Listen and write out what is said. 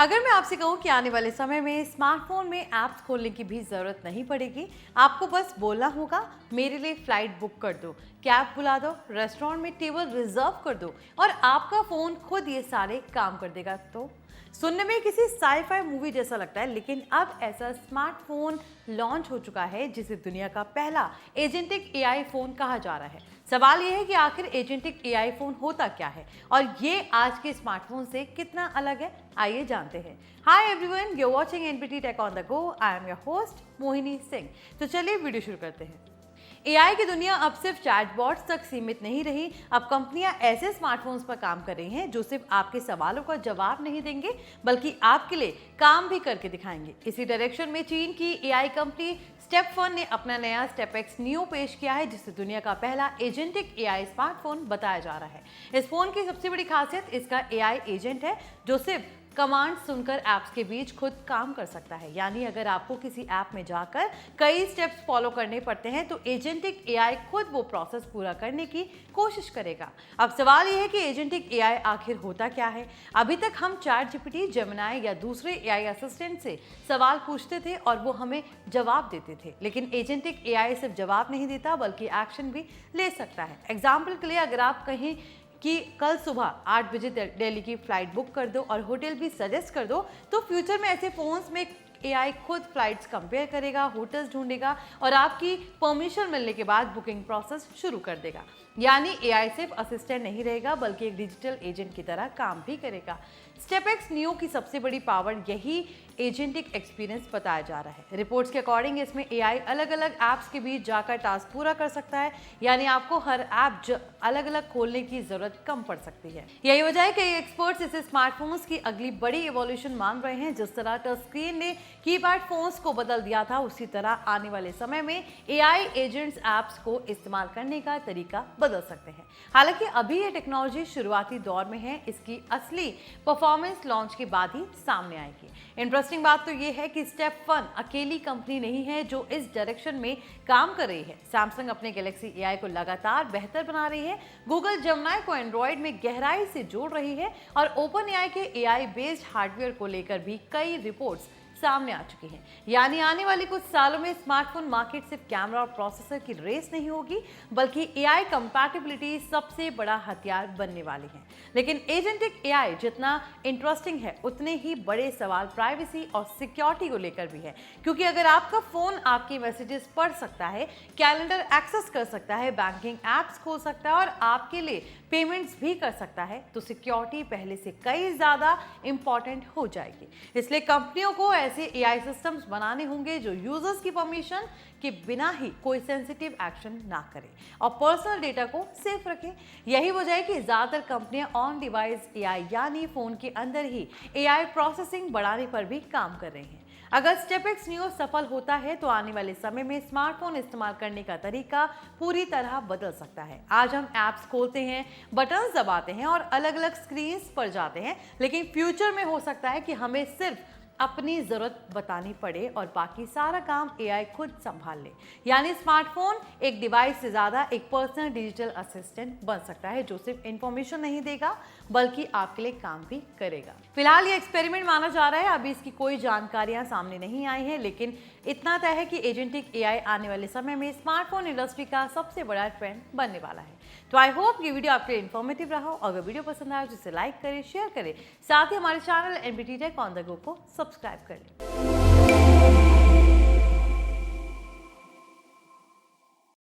अगर मैं आपसे कहूं कि आने वाले समय में स्मार्टफोन में ऐप्स खोलने की भी ज़रूरत नहीं पड़ेगी, आपको बस बोलना होगा मेरे लिए फ़्लाइट बुक कर दो, कैब बुला दो, रेस्टोरेंट में टेबल रिजर्व कर दो और आपका फ़ोन खुद ये सारे काम कर देगा, तो सुनने में किसी साई-फाई मूवी जैसा लगता है, लेकिन अब ऐसा स्मार्टफोन लॉन्च हो चुका है जिसे दुनिया का पहला एजेंटिक एआई फ़ोन कहा जा रहा है। सवाल यह है कि आखिर एजेंटिक एआई फ़ोन होता क्या है और ये आज के स्मार्टफोन से कितना अलग है, आइए जानते हैं। Hi everyone, you are watching NBT tech on the go. I am your host Mohini Singh. तो चलिए वीडियो शुरू करते हैं। एआई की दुनिया अब सिर्फ चैटबॉट्स तक सीमित नहीं रही। अब कंपनियां ऐसे स्मार्टफोन्स पर काम कर रही हैं जो सिर्फ आपके सवालों का जवाब नहीं देंगे बल्कि आपके लिए काम भी करके दिखाएंगे। इसी डायरेक्शन में चीन की एआई कंपनी स्टेप1 ने अपना नया स्टेपएक्स नियो पेश किया है, जिसे दुनिया का पहला एजेंटिक एआई स्मार्टफोन बताया जा रहा है। इस फोन की सबसे बड़ी खासियत इसका एआई एजेंट है जो सिर्फ कमांड सुनकर ऐप्स के बीच खुद काम कर सकता है। यानी अगर आपको किसी ऐप में जाकर कई स्टेप्स फॉलो करने पड़ते हैं तो एजेंटिक एआई खुद वो प्रोसेस पूरा करने की कोशिश करेगा। अब सवाल यह है कि एजेंटिक एआई आखिर होता क्या है। अभी तक हम चैट जीपीटी, जेमिनी या दूसरे एआई असिस्टेंट से सवाल पूछते थे और वो हमें जवाब देते थे, लेकिन एजेंटिक एआई सिर्फ जवाब नहीं देता बल्कि एक्शन भी ले सकता है। एग्जाम्पल के लिए, अगर आप कहीं कि कल सुबह 8 बजे दिल्ली की फ़्लाइट बुक कर दो और होटल भी सजेस्ट कर दो, तो फ्यूचर में ऐसे फ़ोन्स में एआई खुद फ्लाइट्स कंपेयर करेगा, होटल्स ढूंढेगा और आपकी परमिशन मिलने के बाद बुकिंग प्रोसेस शुरू कर देगा। यानी एआई सिर्फ असिस्टेंट नहीं रहेगा बल्कि एक डिजिटल एजेंट की तरह काम भी करेगा। स्टेपएक्स नियो की सबसे बड़ी पावर यही एजेंटिक एक्सपीरियंस बताया जा रहा है। रिपोर्ट्स के अकॉर्डिंग इसमें एआई अलग अलग ऐप्स के बीच जाकर टास्क पूरा कर सकता है, यानी आपको हर ऐप अलग अलग खोलने की जरूरत कम पड़ सकती है। यही वजह है कि एक्सपर्ट्स इसे स्मार्टफोन्स की अगली बड़ी एवोल्यूशन मान रहे हैं। जिस तरह टच स्क्रीन ने कीपैड फोन्स को बदल दिया था, उसी तरह आने वाले समय में एआई एजेंट्स ऐप्स को इस्तेमाल करने का तरीका बदल सकते हैं। हालांकि अभी ये टेक्नोलॉजी शुरुआती दौर में है, इसकी असली परफॉर्मेंस लॉन्च के बाद ही सामने आएगी। इंटरेस्टिंग बात तो ये है कि स्टेप1 अकेली कंपनी नहीं है जो इस डायरेक्शन में काम कर रही है। सैमसंग अपने गैलेक्सी एआई को लगातार बेहतर बना रही है, गूगल जेमिनी को एंड्रॉइड में गहराई से जोड़ रही है और ओपन एआई के एआई बेस्ड हार्डवेयर को लेकर भी कई रिपोर्ट्स सामने आ चुकी हैं। यानी आने वाले कुछ सालों में स्मार्टफोन मार्केट सिर्फ कैमरा और प्रोसेसर की रेस नहीं होगी बल्कि एआई कंपैटिबिलिटी सबसे बड़ा हथियार बनने वाली है। लेकिन एजेंटिक एआई जितना इंटरेस्टिंग है, उतने ही बड़े सवाल प्राइवेसी और सिक्योरिटी को लेकर भी है, क्योंकि अगर आपका फोन आपके मैसेजेस पढ़ सकता है, कैलेंडर एक्सेस कर सकता है, बैंकिंग एप्स खोल सकता है और आपके लिए पेमेंट्स भी कर सकता है, तो सिक्योरिटी पहले से कई ज्यादा इंपॉर्टेंट हो जाएगी। इसलिए कंपनियों को ऐसे एआई सिस्टम्स बनाने होंगे जो यूजर्स की परमिशन के बिना ही कोई सेंसिटिव एक्शन ना करे और पर्सनल डेटा को सेफ रखे। यही वजह है कि ज्यादातर कंपनियां ऑन डिवाइस एआई यानी फोन के अंदर ही एआई प्रोसेसिंग बढ़ाने पर भी काम कर रहे हैं। अगर स्टेपएक्स नियो सफल होता है तो आने वाले समय में स्मार्टफोन इस्तेमाल करने का तरीका पूरी तरह बदल सकता है। आज हम ऐप्स खोलते हैं, बटन्स दबाते हैं और अलग अलग स्क्रीन पर जाते हैं, लेकिन फ्यूचर में हो सकता है कि हमें सिर्फ अपनी जरूरत बतानी पड़े और बाकी सारा काम एआई खुद संभाल ले। यानी स्मार्टफोन एक डिवाइस से ज्यादा एक पर्सनल डिजिटल असिस्टेंट बन सकता है जो सिर्फ इंफॉर्मेशन नहीं देगा बल्कि आपके लिए काम भी करेगा। फिलहाल ये एक्सपेरिमेंट माना जा रहा है, अभी इसकी कोई जानकारियां सामने नहीं आई हैं, लेकिन इतना तय है कि एजेंटिक एआई आने वाले समय में स्मार्टफोन इंडस्ट्री का सबसे बड़ा ट्रेंड बनने वाला है। तो आई होप ये वीडियो आपके लिए इन्फॉर्मेटिव रहा हो। अगर वीडियो पसंद आया तो इसे लाइक करें, शेयर करें, साथ ही हमारे channel NBT tech on the go को सब्सक्राइब करें।